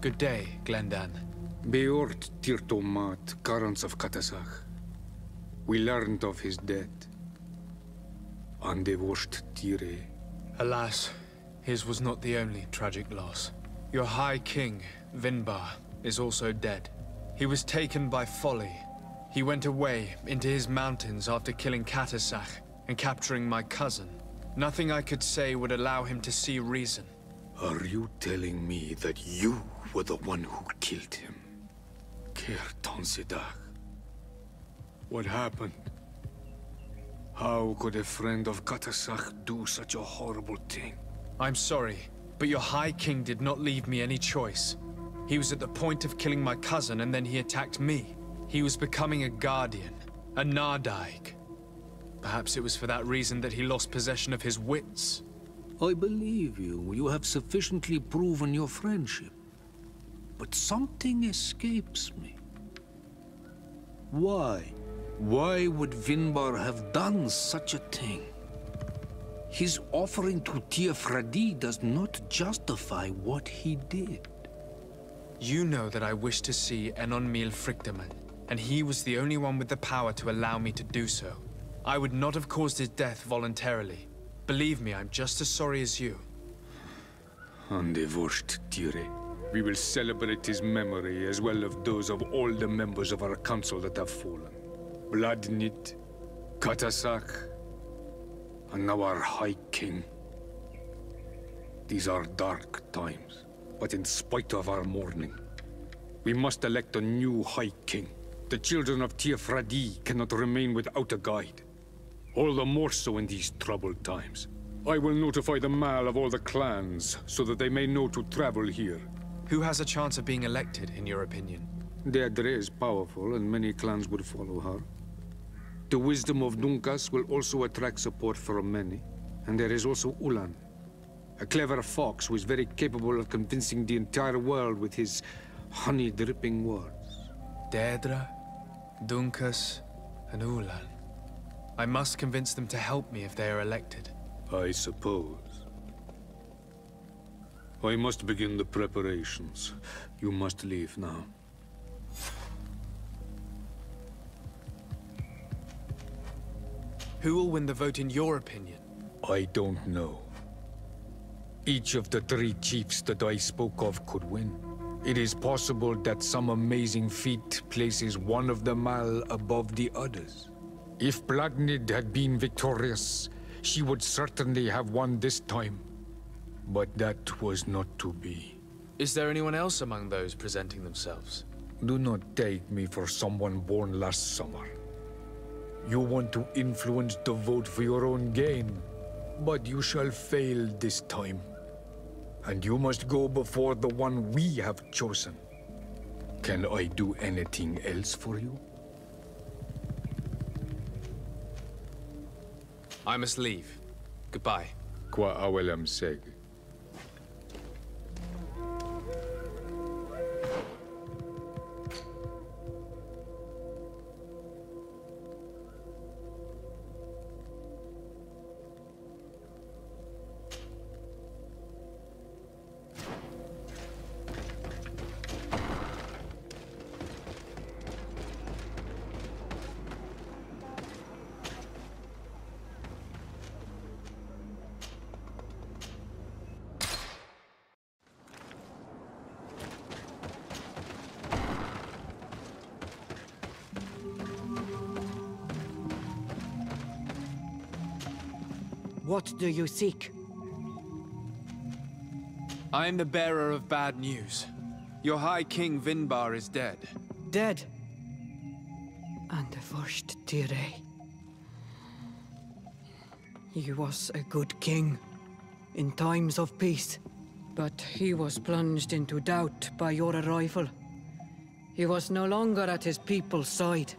Good day, Glendan. Beort Tirtomat, Garants of Katasach. We learned of his death. Andevosht Tire. Alas, his was not the only tragic loss. Your High King, Vinbar, is also dead. He was taken by folly. He went away into his mountains after killing Katasach and capturing my cousin. Nothing I could say would allow him to see reason. Are you telling me that you were the one who killed him? Kertonsidach. What happened? How could a friend of Katasach do such a horrible thing? I'm sorry, but your High King did not leave me any choice. He was at the point of killing my cousin and then he attacked me. He was becoming a guardian, a Nardaig. Perhaps it was for that reason that he lost possession of his wits. I believe you. You have sufficiently proven your friendship. But something escapes me. Why? Why would Vinbar have done such a thing? His offering to Tiafradi does not justify what he did. You know that I wish to see Enon Mil Frictaman, and he was the only one with the power to allow me to do so. I would not have caused his death voluntarily. Believe me, I'm just as sorry as you. Andevosht Tire. We will celebrate his memory as well as those of all the members of our council that have fallen. Vladnit, Katasach, and now our High King. These are dark times, but in spite of our mourning, we must elect a new High King. The children of Tiafradi cannot remain without a guide. All the more so in these troubled times. I will notify the Mal of all the clans, so that they may know to travel here. Who has a chance of being elected, in your opinion? Deirdre is powerful, and many clans would follow her. The wisdom of Dunkas will also attract support from many. And there is also Ulan, a clever fox who is very capable of convincing the entire world with his honey-dripping words. Deirdre, Dunkas, and Ulan. I must convince them to help me if they are elected. I suppose. I must begin the preparations. You must leave now. Who will win the vote in your opinion? I don't know. Each of the three chiefs that I spoke of could win. It is possible that some amazing feat places one of the Mal above the others. If Blagnid had been victorious, she would certainly have won this time. But that was not to be. Is there anyone else among those presenting themselves? Do not take me for someone born last summer. You want to influence the vote for your own gain, but you shall fail this time. And you must go before the one we have chosen. Can I do anything else for you? I must leave. Goodbye. Qua awelam seg. What do you seek? I am the bearer of bad news. Your High King Vinbar is dead. Dead. And the first Tire. He was a good king in times of peace. But he was plunged into doubt by your arrival. He was no longer at his people's side.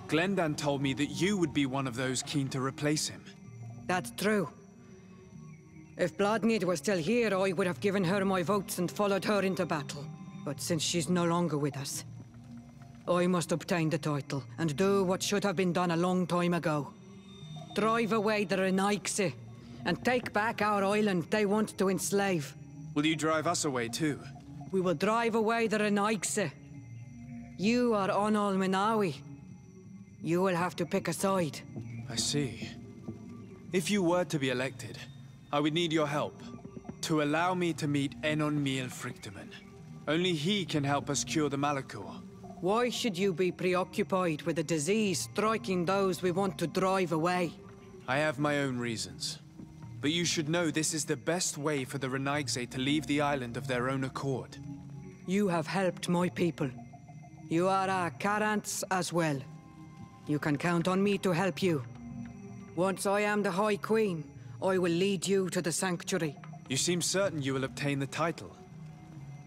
Glendan told me that you would be one of those keen to replace him. That's true. If Bladnid was still here, I would have given her my votes and followed her into battle. But since she's no longer with us, I must obtain the title and do what should have been done a long time ago. Drive away the Renaigse and take back our island they want to enslave. Will you drive us away too? We will drive away the Renaigse. You are on Almenawi. You will have to pick a side. I see. If you were to be elected, I would need your help. To allow me to meet Enon Miel Frichtemann. Only he can help us cure the Malachor. Why should you be preoccupied with a disease striking those we want to drive away? I have my own reasons. But you should know this is the best way for the Renaigse to leave the island of their own accord. You have helped my people. You are our Karants as well. You can count on me to help you. Once I am the High Queen, I will lead you to the sanctuary. You seem certain you will obtain the title.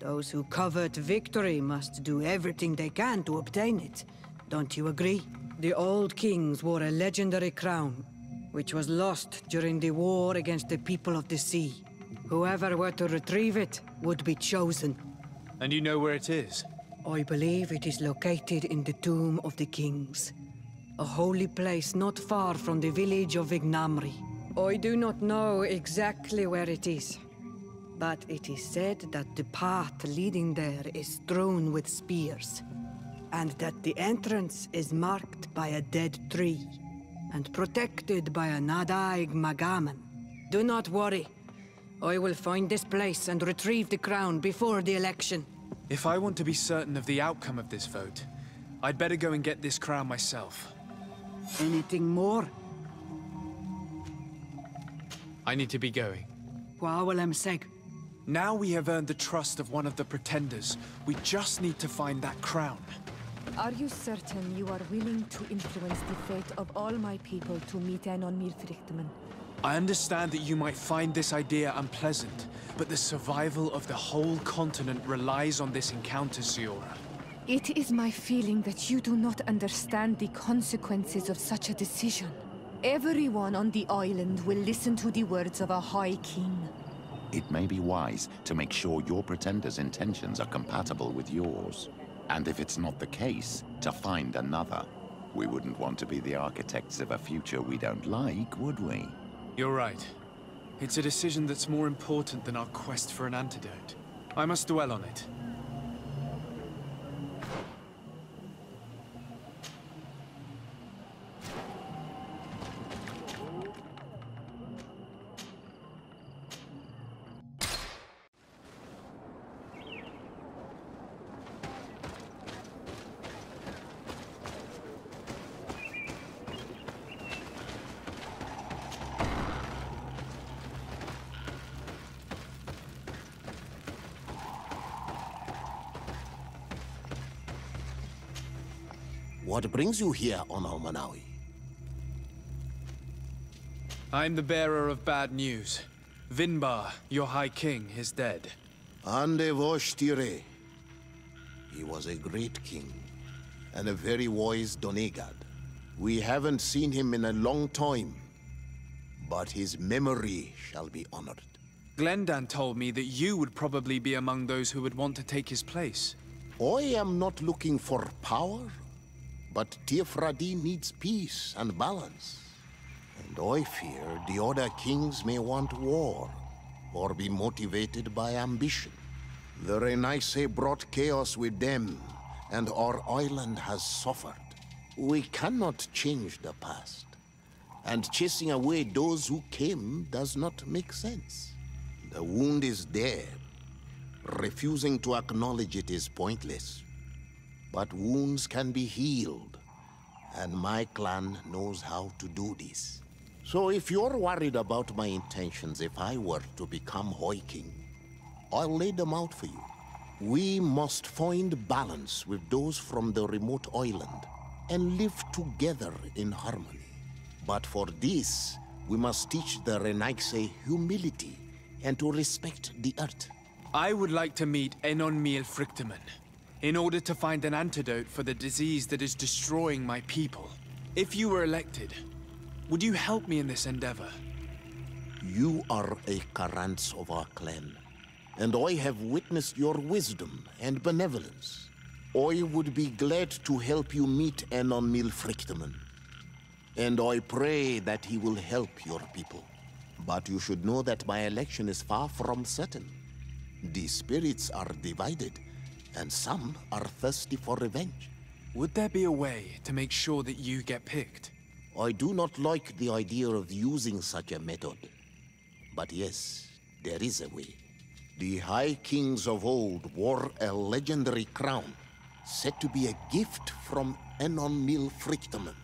Those who covet victory must do everything they can to obtain it. Don't you agree? The old kings wore a legendary crown, which was lost during the war against the people of the sea. Whoever were to retrieve it would be chosen. And you know where it is? I believe it is located in the Tomb of the Kings. A holy place not far from the village of Vignamri. I do not know exactly where it is, but it is said that the path leading there is strewn with spears, and that the entrance is marked by a dead tree, and protected by a Nadaig Magaman. Do not worry. I will find this place and retrieve the crown before the election. If I want to be certain of the outcome of this vote, I'd better go and get this crown myself. Anything more? I need to be going. Seg. Now we have earned the trust of one of the pretenders. We just need to find that crown. Are you certain you are willing to influence the fate of all my people to meet Enon Miel Frichtemann? I understand that you might find this idea unpleasant, but the survival of the whole continent relies on this encounter, Siora. It is my feeling that you do not understand the consequences of such a decision. Everyone on the island will listen to the words of a High King. It may be wise to make sure your pretender's intentions are compatible with yours. And if it's not the case, to find another. We wouldn't want to be the architects of a future we don't like, would we? You're right. It's a decision that's more important than our quest for an antidote. I must dwell on it. What brings you here on Almenawi? I'm the bearer of bad news. Vinbar, your High King, is dead. Ande vosh tire. He was a great king, and a very wise Donegad. We haven't seen him in a long time, but his memory shall be honored. Glendan told me that you would probably be among those who would want to take his place. I am not looking for power, but Tiefradi needs peace and balance. And I fear the other kings may want war, or be motivated by ambition. The Renaigse brought chaos with them, and our island has suffered. We cannot change the past, and chasing away those who came does not make sense. The wound is there. Refusing to acknowledge it is pointless. But wounds can be healed, and my clan knows how to do this. So if you're worried about my intentions if I were to become High King, I'll lay them out for you. We must find balance with those from the remote island and live together in harmony. But for this, we must teach the Renaigse humility and to respect the earth. I would like to meet Enon Miel Frichtemann, in order to find an antidote for the disease that is destroying my people. If you were elected, would you help me in this endeavor? You are a Karants of our clan, and I have witnessed your wisdom and benevolence. I would be glad to help you meet Enon Miel Frichtemann, and I pray that he will help your people. But you should know that my election is far from certain. The spirits are divided, and some are thirsty for revenge. Would there be a way to make sure that you get picked? I do not like the idea of using such a method. But yes, there is a way. The High Kings of old wore a legendary crown, said to be a gift from Enon Mil Frictamen.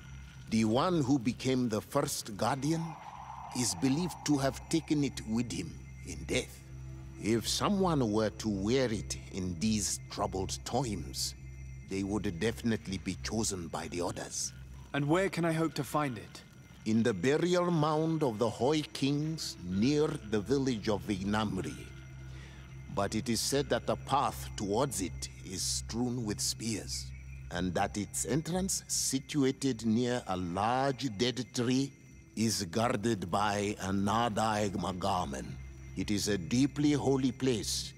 The one who became the first Guardian is believed to have taken it with him in death. If someone were to wear it in these troubled times, they would definitely be chosen by the others. And where can I hope to find it? In the burial mound of the Hoi Kings near the village of Vignamri. But it is said that the path towards it is strewn with spears, and that its entrance, situated near a large dead tree, is guarded by a Nadaig Magamen. It is a deeply holy place,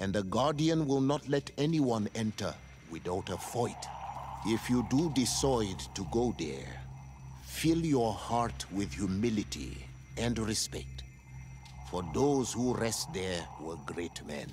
and the Guardian will not let anyone enter without a fight. If you do decide to go there, fill your heart with humility and respect, for those who rest there were great men.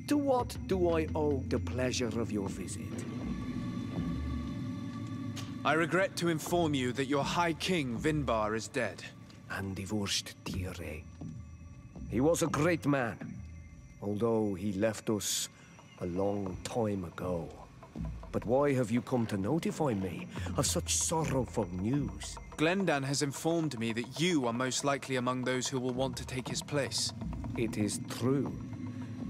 To what do I owe the pleasure of your visit? I regret to inform you that your High King, Vinbar, is dead. And divorced, dear. He was a great man, although he left us a long time ago. But why have you come to notify me of such sorrowful news? Glendan has informed me that you are most likely among those who will want to take his place. It is true,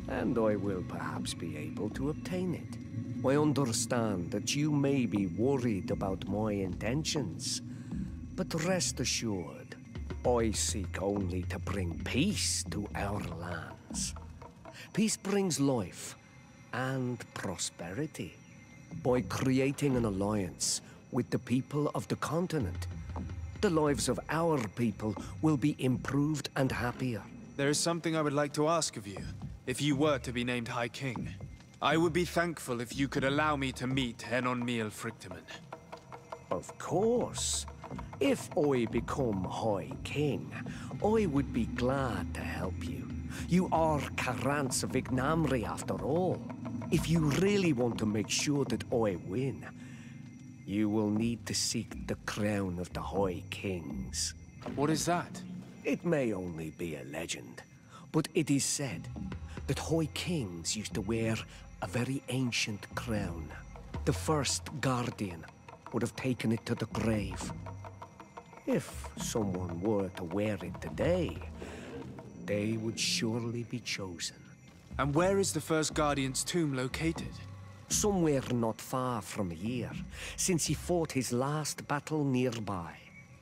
and I will perhaps be able to obtain it. I understand that you may be worried about my intentions, but rest assured, I seek only to bring peace to our lands. Peace brings life and prosperity. By creating an alliance with the people of the continent, the lives of our people will be improved and happier. There is something I would like to ask of you, if you were to be named High King. I would be thankful if you could allow me to meet Enon Mil Frictamen. Of course. If I become High King, I would be glad to help you. You are Karants of Vignamri after all. If you really want to make sure that I win, you will need to seek the crown of the High Kings. What is that? It may only be a legend, but it is said that High Kings used to wear a very ancient crown. The first Guardian would have taken it to the grave. If someone were to wear it today, they would surely be chosen. And where is the first Guardian's tomb located? Somewhere not far from here, since he fought his last battle nearby.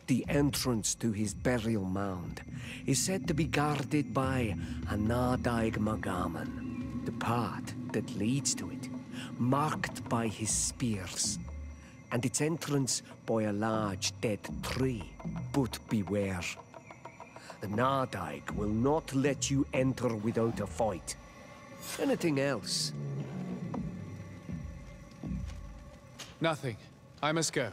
The entrance to his burial mound is said to be guarded by a Nadaig Magaman, the path that leads to it, marked by his spears, and its entrance by a large dead tree. But beware. The Nadaig will not let you enter without a fight. Anything else? Nothing. I must go.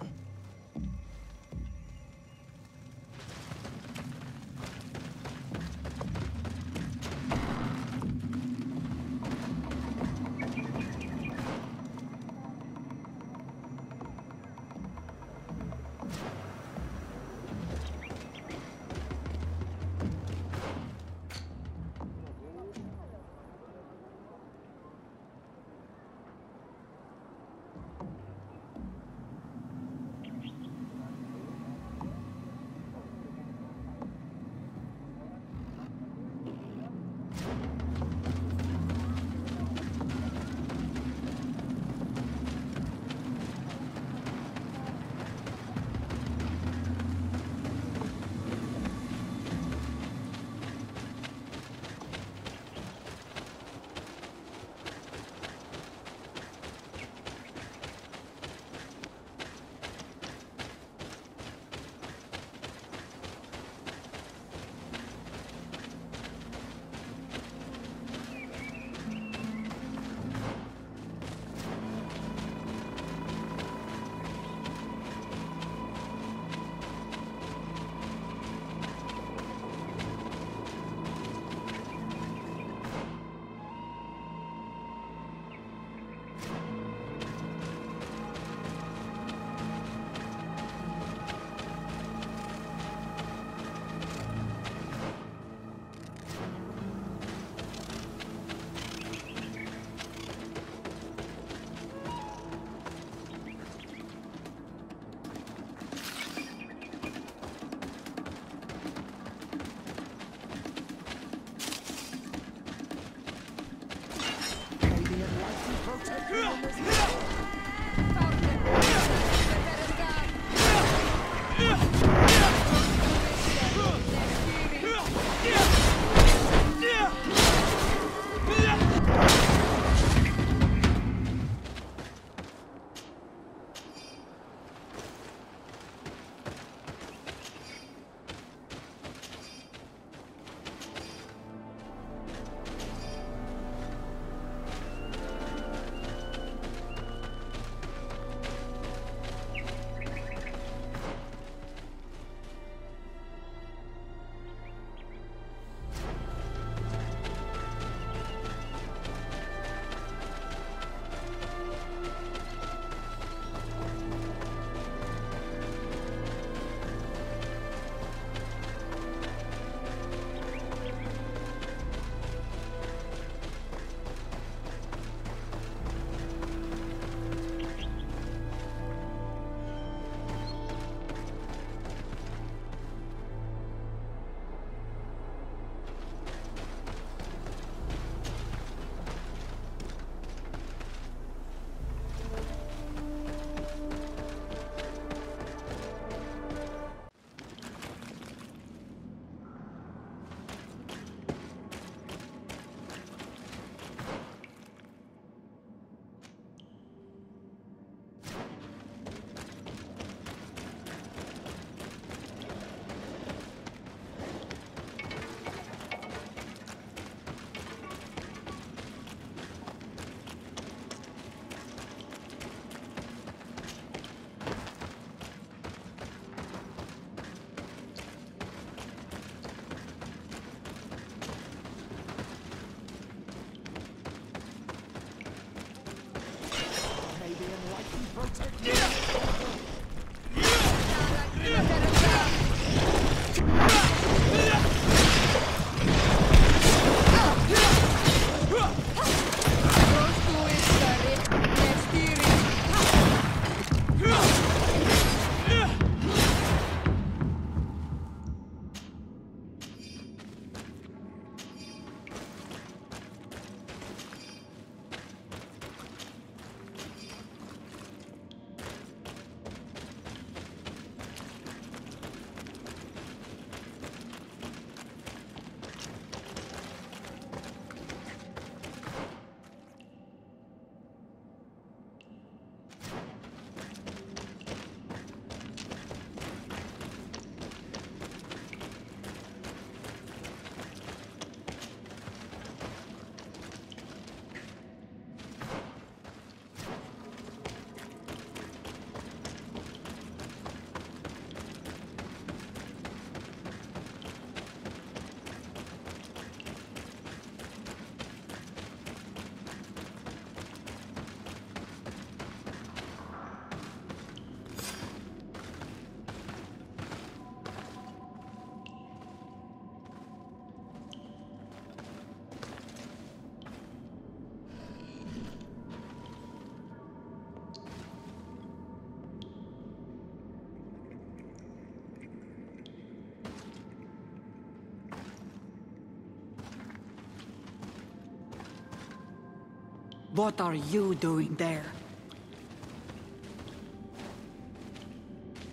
What are you doing there?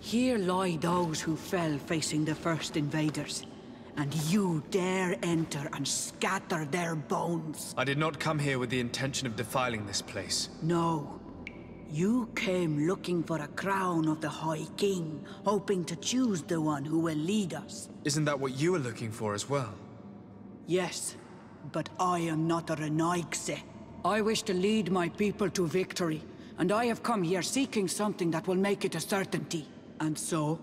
Here lie those who fell facing the first invaders, and you dare enter and scatter their bones. I did not come here with the intention of defiling this place. No. You came looking for a crown of the High King, hoping to choose the one who will lead us. Isn't that what you were looking for as well? Yes, but I am not a Renaigse. I wish to lead my people to victory, and I have come here seeking something that will make it a certainty. And so,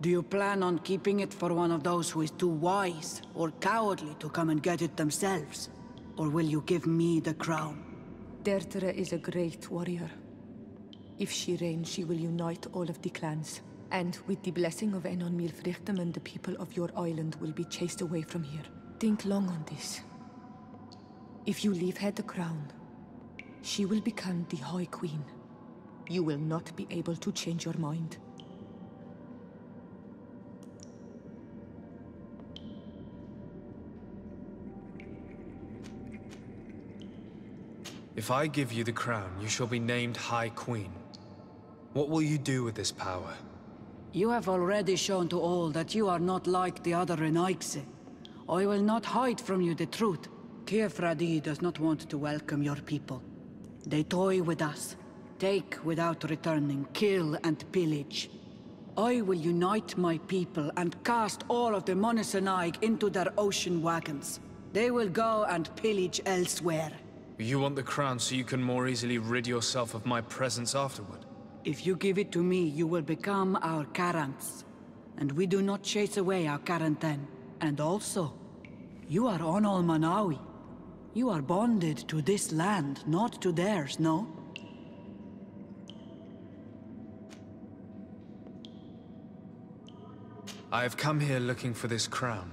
do you plan on keeping it for one of those who is too wise or cowardly to come and get it themselves? Or will you give me the crown? Dertere is a great warrior. If she reigns, she will unite all of the clans. And with the blessing of Enon Milfrichtem, the people of your island will be chased away from here. Think long on this. If you leave her the crown, she will become the High Queen. You will not be able to change your mind. If I give you the crown, you shall be named High Queen. What will you do with this power? You have already shown to all that you are not like the other Renaigse. I will not hide from you the truth. Teofradi does not want to welcome your people. They toy with us, take without returning, kill and pillage. I will unite my people and cast all of the Monesenaig into their ocean wagons. They will go and pillage elsewhere. You want the crown so you can more easily rid yourself of my presence afterward? If you give it to me, you will become our Karants. And we do not chase away our Karanten. And also, you are on Manawi. You are bonded to this land, not to theirs, no? I have come here looking for this crown,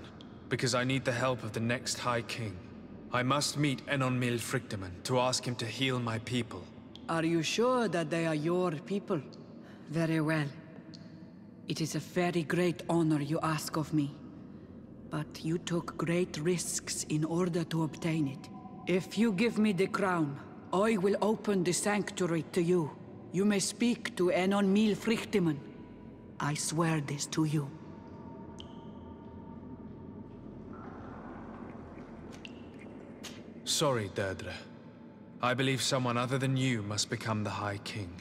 because I need the help of the next High King. I must meet Enonmil Frichtemann to ask him to heal my people. Are you sure that they are your people? Very well. It is a very great honor you ask of me. But you took great risks in order to obtain it. If you give me the crown, I will open the sanctuary to you. You may speak to Enonmil Frichtemann. I swear this to you. Sorry, Deirdre. I believe someone other than you must become the High King.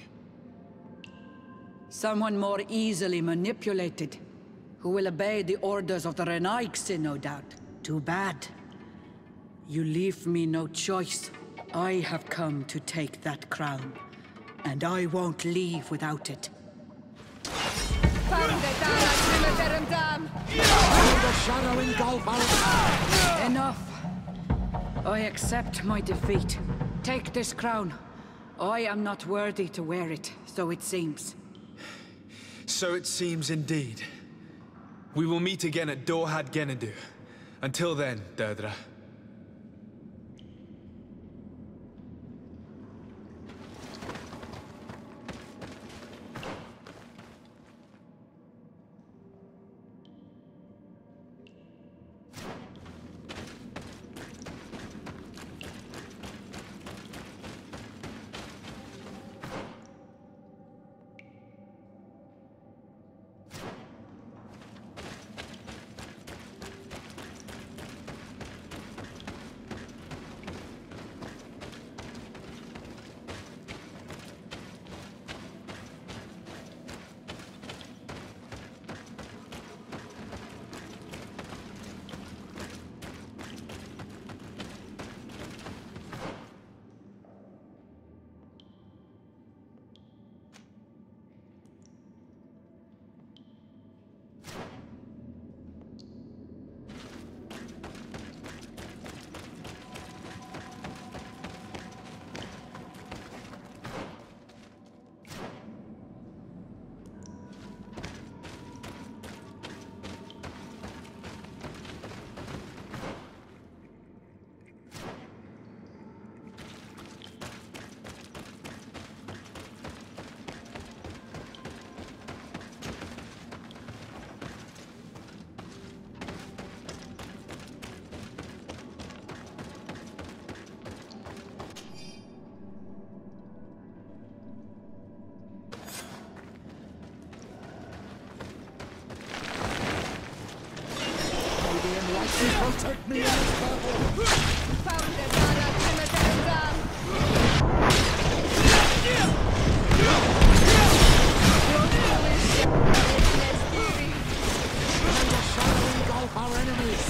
Someone more easily manipulated, who will obey the orders of the Renaigse, no doubt. Too bad. You leave me no choice. I have come to take that crown, and I won't leave without it. Enough. I accept my defeat. Take this crown. I am not worthy to wear it, so it seems. So it seems indeed. We will meet again at Dorhad Gennedu. Until then, Deirdre. Protect me in this battle! Found it, Dara, Timothy, down! May the shadow engulf our enemies!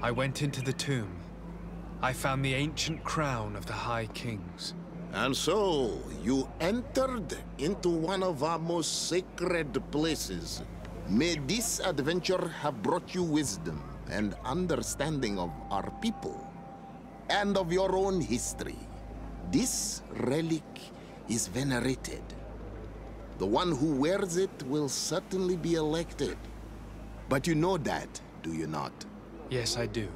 I went into the tomb. I found the ancient crown of the High Kings. And so, you entered into one of our most sacred places. May this adventure have brought you wisdom and understanding of our people, and of your own history. This relic is venerated. The one who wears it will certainly be elected. But you know that, do you not? Yes, I do.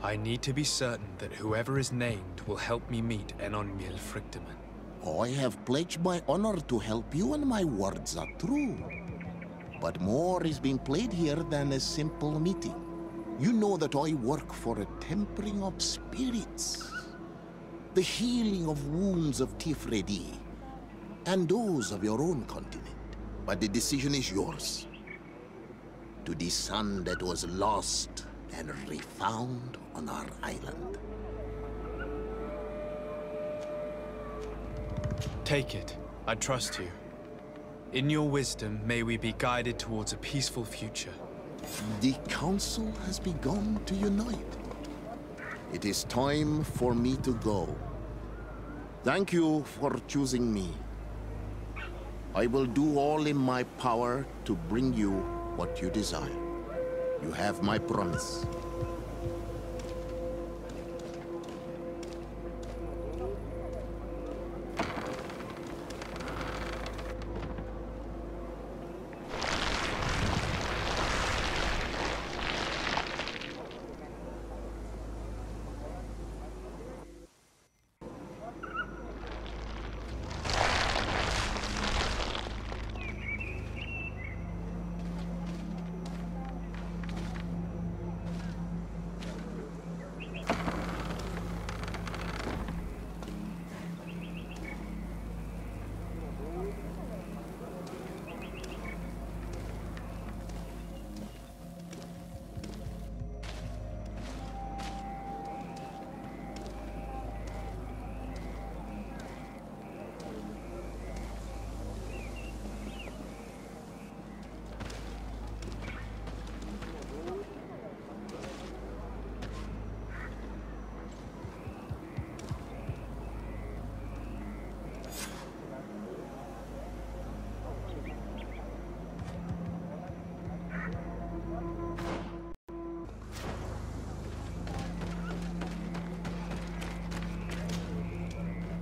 I need to be certain that whoever is named will help me meet Enon Frichtemann. I have pledged my honor to help you, and my words are true. But more is being played here than a simple meeting. You know that I work for a tempering of spirits, the healing of wounds of Tifredi, and those of your own continent. But the decision is yours. To the son that was lost and refound on our island. Take it. I trust you. In your wisdom, may we be guided towards a peaceful future. The council has begun to unite. It is time for me to go. Thank you for choosing me. I will do all in my power to bring you what you desire. You have my promise.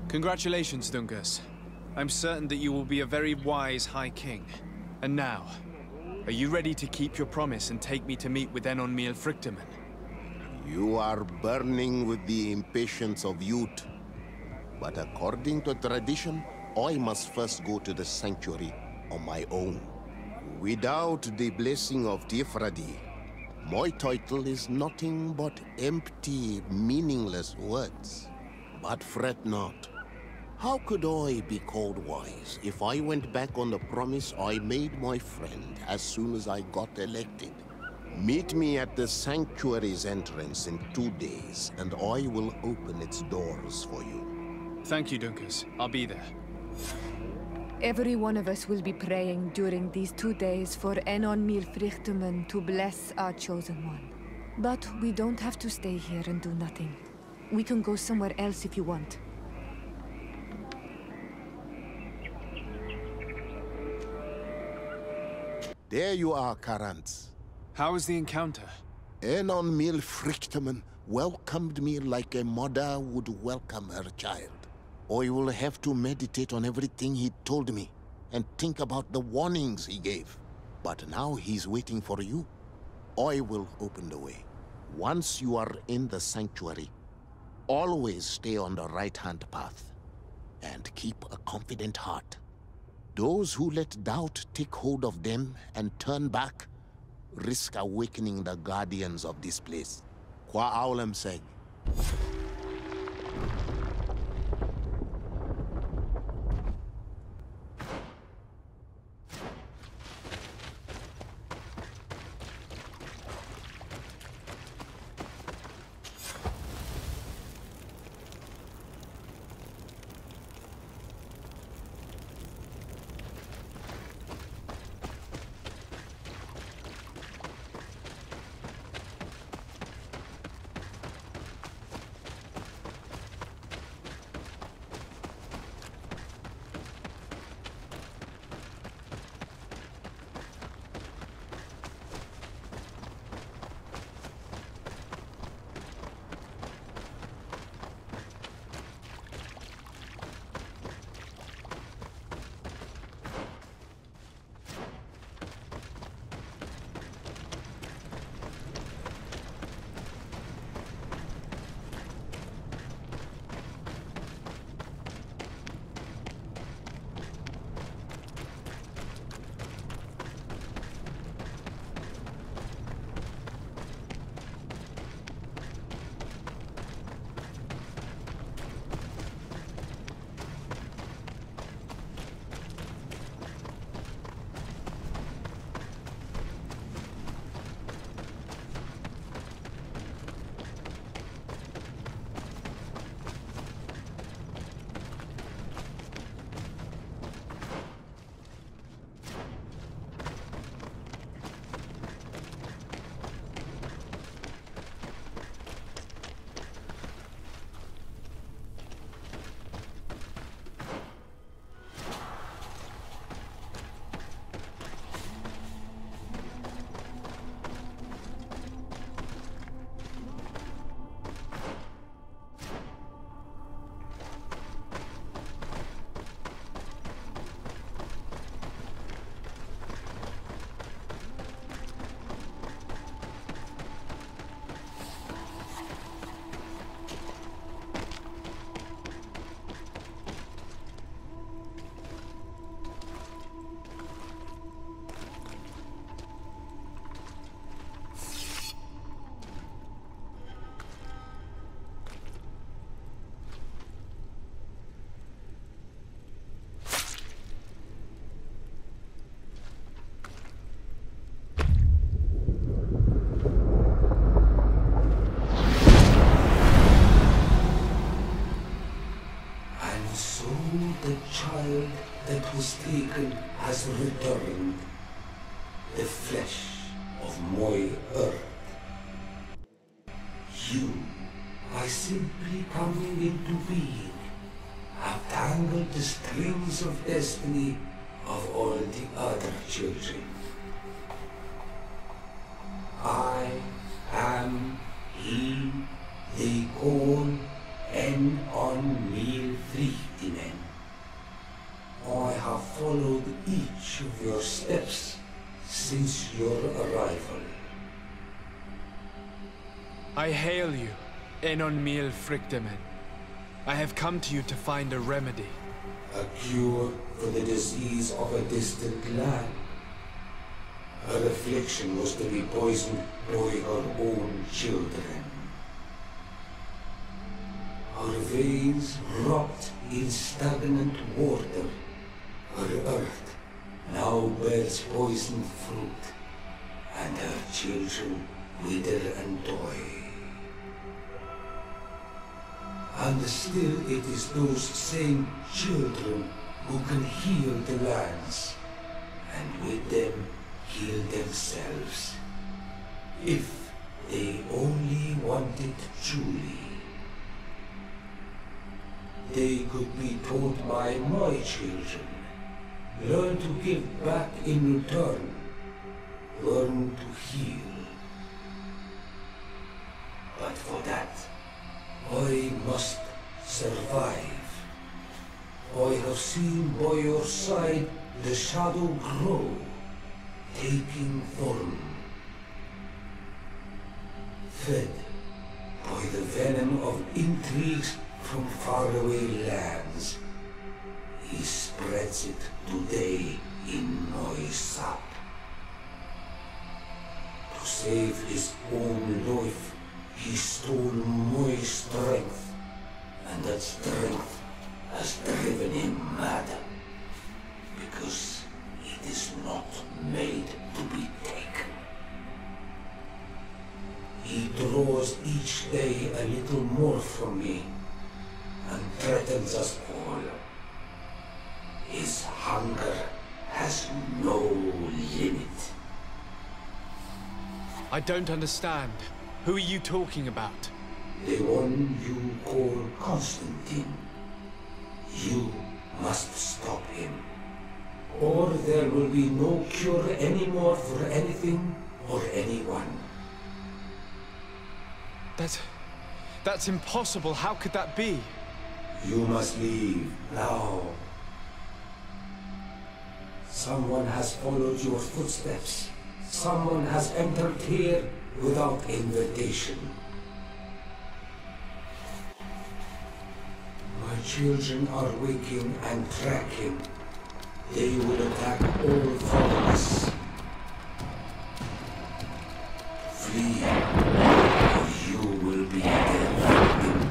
Congratulations, Dungus. I'm certain that you will be a very wise High King. And now, are you ready to keep your promise and take me to meet with Enon Frichtemann? You are burning with the impatience of youth. But according to tradition, I must first go to the sanctuary on my own. Without the blessing of Tifredi, my title is nothing but empty, meaningless words. But fret not. How could I be called wise if I went back on the promise I made my friend as soon as I got elected? Meet me at the sanctuary's entrance in 2 days, and I will open its doors for you. Thank you, Dunkus. I'll be there. Every one of us will be praying during these 2 days for Enon Frichtemann to bless our chosen one. But we don't have to stay here and do nothing. We can go somewhere else if you want. There you are, Karantz. How was the encounter? Enon Frichtemann welcomed me like a mother would welcome her child. I will have to meditate on everything he told me and think about the warnings he gave. But now he's waiting for you. I will open the way. Once you are in the sanctuary, always stay on the right-hand path and keep a confident heart. Those who let doubt take hold of them and turn back risk awakening the guardians of this place. Qua Aulem Seg. returned the flesh of my earth. You are simply coming into being, have tangled the strings of destiny of all the other children. I am he they call on Friedinen. I have followed each of your steps since your arrival. I hail you, Enon Mil Frichtemen. I have come to you to find a remedy. A cure for the disease of a distant land. Her affliction was to be poisoned by her own children. Her veins rot in stagnant water. Her earth now bears poisoned fruit, and her children wither and die. And still it is those same children who can heal the lands, and with them heal themselves, if they only want it truly. They could be taught by my children, learn to give back in return, learn to heal. But for that, I must survive. I have seen by your side the shadow grow, taking form. Fed by the venom of intrigues from faraway lands, he spreads it today in my sap. To save his own life, he stole my strength, and that strength has driven him mad, because it is not made to be taken. He draws each day a little more from me, and threatens us all. His hunger has no limit. I don't understand. Who are you talking about? The one you call Constantine. You must stop him, or there will be no cure anymore for anything or anyone. That's impossible. How could that be? You must leave now. Someone has followed your footsteps. Someone has entered here without invitation. My children are waking and tracking. They will attack all four of us. Flee, or you will be their victims.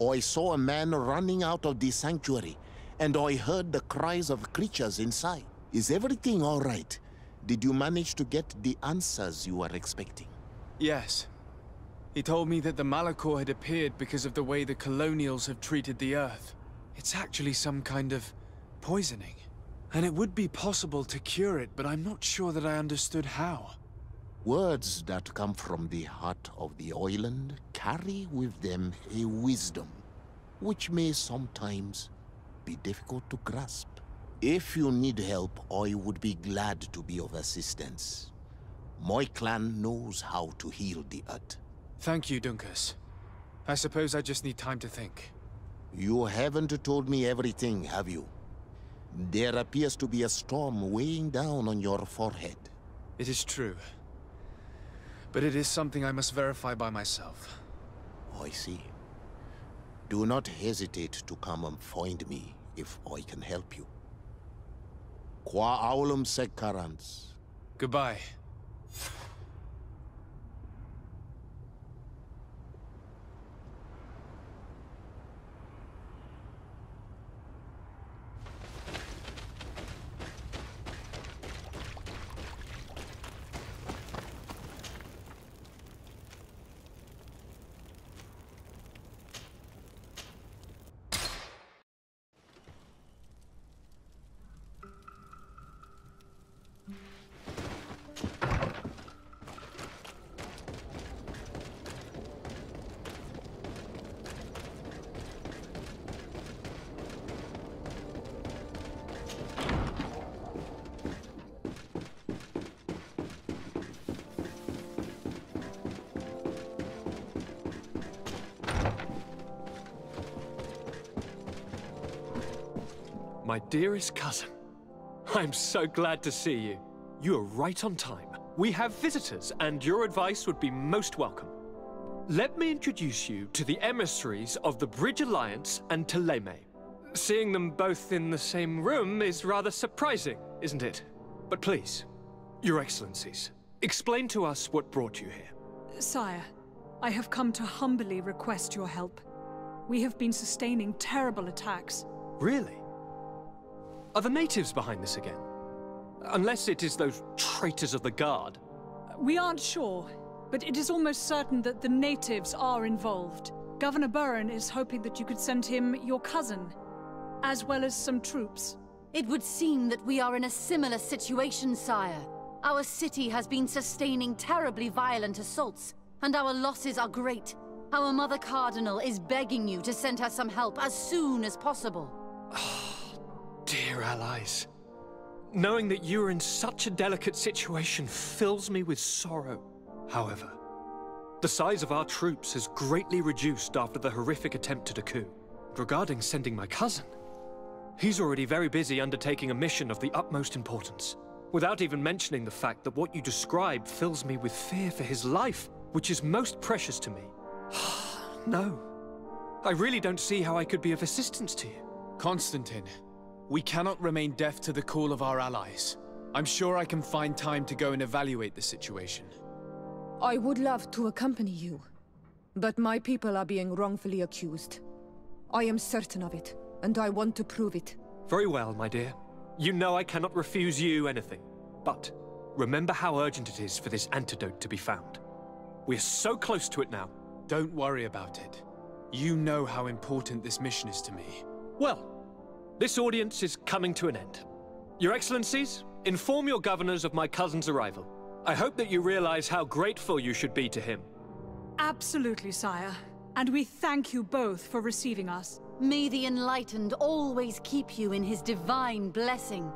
I saw a man running out of the sanctuary, and I heard the cries of creatures inside. Is everything all right? Did you manage to get the answers you were expecting? Yes. He told me that the Malachor had appeared because of the way the colonials have treated the Earth. It's actually some kind of poisoning. And it would be possible to cure it, but I'm not sure that I understood how. Words that come from the heart of the island carry with them a wisdom, which may sometimes be difficult to grasp. If you need help, I would be glad to be of assistance. My clan knows how to heal the Earth. Thank you, Dunkus. I suppose I just need time to think. You haven't told me everything, have you? There appears to be a storm weighing down on your forehead. It is true. But it is something I must verify by myself. I see. Do not hesitate to come and find me if I can help you. Qua aulum secarans. Goodbye. My dearest cousin, I'm so glad to see you. You are right on time. We have visitors, and your advice would be most welcome. Let me introduce you to the emissaries of the Bridge Alliance and Teleme. Seeing them both in the same room is rather surprising, isn't it? But please, Your Excellencies, explain to us what brought you here. Sire, I have come to humbly request your help. We have been sustaining terrible attacks. Really? Are the natives behind this again? Unless it is those traitors of the Guard. We aren't sure, but it is almost certain that the natives are involved. Governor Burren is hoping that you could send him your cousin, as well as some troops. It would seem that we are in a similar situation, sire. Our city has been sustaining terribly violent assaults, and our losses are great. Our Mother Cardinal is begging you to send her some help as soon as possible. Dear allies, knowing that you are in such a delicate situation fills me with sorrow. However, the size of our troops has greatly reduced after the horrific attempt at a coup. Regarding sending my cousin, he's already very busy undertaking a mission of the utmost importance, without even mentioning the fact that what you describe fills me with fear for his life, which is most precious to me. No, I really don't see how I could be of assistance to you. Constantine, we cannot remain deaf to the call of our allies. I'm sure I can find time to go and evaluate the situation. I would love to accompany you, but my people are being wrongfully accused. I am certain of it, and I want to prove it. Very well, my dear. You know I cannot refuse you anything. But remember how urgent it is for this antidote to be found. We're so close to it now. Don't worry about it. You know how important this mission is to me. Well, this audience is coming to an end. Your Excellencies, inform your governors of my cousin's arrival. I hope that you realize how grateful you should be to him. Absolutely, sire. And we thank you both for receiving us. May the Enlightened always keep you in his divine blessing.